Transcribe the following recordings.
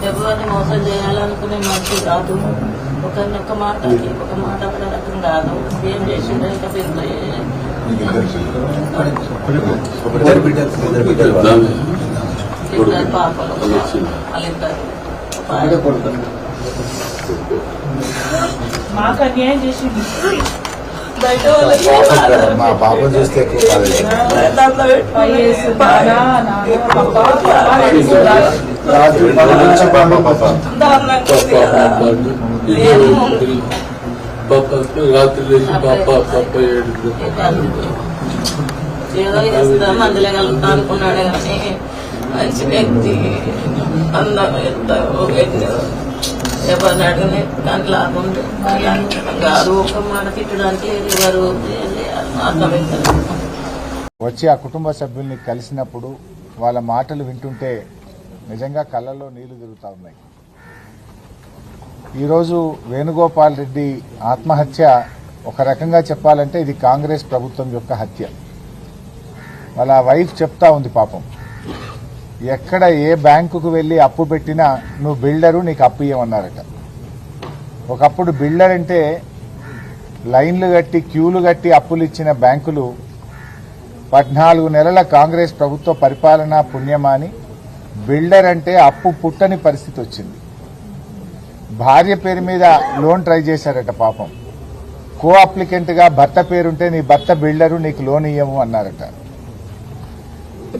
ఎవరిని మోసం చేయాలనుకునే మనిషి కాదు. ఒక మాట అక్కడ రకం కాదు. ఏం చేసిండో ఇంకా పెద్ద పాపలు వాళ్ళిద్దరు మాకు అన్యాయం చేసింది. బయట మా పాపం చూస్తే రాత్రి ఏదో చేస్తాం అందులో కలుగుతా అనుకున్నాడు కానీ మంచి వ్యక్తి అందం ఎవరిని అడిగిన కానీ లాభం గారు ఒక మాట తిట్టడానికి ఎవరు అర్థమవుతారు. వచ్చి ఆ కుటుంబ సభ్యుల్ని కలిసినప్పుడు వాళ్ళ మాటలు వింటుంటే నిజంగా కళ్ళల్లో నీళ్లు తిరుగుతా ఉన్నాయి. ఈరోజు వేణుగోపాల్ రెడ్డి ఆత్మహత్య ఒక రకంగా చెప్పాలంటే ఇది కాంగ్రెస్ ప్రభుత్వం యొక్క హత్య. వాళ్ళ వైఫ్ చెప్తా ఉంది పాపం, ఎక్కడ ఏ బ్యాంకుకు వెళ్లి అప్పు పెట్టినా నువ్వు బిల్డరు నీకు అప్పు ఇవ్వమన్నారట. ఒకప్పుడు బిల్డర్ అంటే లైన్లు కట్టి క్యూలు కట్టి అప్పులు ఇచ్చిన బ్యాంకులు 14 నెలల కాంగ్రెస్ ప్రభుత్వ పరిపాలన పుణ్యమాని బిల్డర్ అంటే అప్పు పుట్టని పరిస్థితి వచ్చింది. భార్య పేరు మీద లోన్ ట్రై చేశారట పాపం. కో అప్లికెంట్ గా భర్త పేరుంటే నీ భర్త బిల్డరు నీకు లోన్ ఇయ్యము అన్నారట.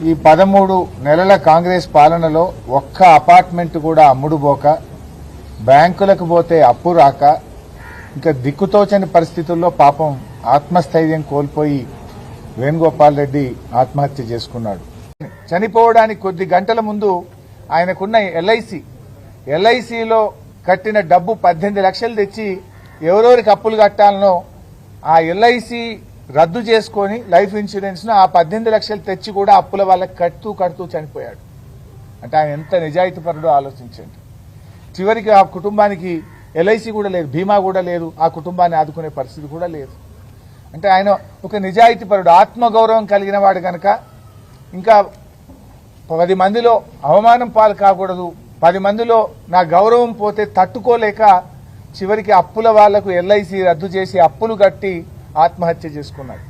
ఈ 13 నెలల కాంగ్రెస్ పాలనలో ఒక్క అపార్ట్మెంట్ కూడా అమ్ముడుపోక, బ్యాంకులకు పోతే అప్పు రాక, ఇంకా దిక్కుతోచని పరిస్థితుల్లో పాపం ఆత్మస్థైర్యం కోల్పోయి వేణుగోపాల్ రెడ్డి ఆత్మహత్య చేసుకున్నాడు. చనిపోవడానికి కొద్ది గంటల ముందు ఆయనకున్న ఎల్ఐసిలో కట్టిన డబ్బు 18 లక్షలు తెచ్చి ఎవరెవరికి అప్పులు కట్టాలనో ఆ ఎల్ఐసి రద్దు చేసుకుని లైఫ్ ఇన్సూరెన్స్ ను ఆ 18 లక్షలు తెచ్చి కూడా అప్పుల వాళ్ళకి కడుతూ చనిపోయాడు. అంటే ఆయన ఎంత నిజాయితీపరుడో ఆలోచించండి. చివరికి ఆ కుటుంబానికి ఎల్ఐసి కూడా లేదు, బీమా కూడా లేదు, ఆ కుటుంబాన్ని ఆదుకునే పరిస్థితి కూడా లేదు. అంటే ఆయన ఒక నిజాయితీపరుడు, ఆత్మగౌరవం కలిగిన వాడు కనుక ఇంకా 10 మందిలో అవమానం పాలు కాకూడదు, 10 మందిలో నా గౌరవం పోతే తట్టుకోలేక చివరికి అప్పుల వాళ్లకు ఎల్ఐసి రద్దు చేసి అప్పులు కట్టి ఆత్మహత్య చేసుకున్నాడు.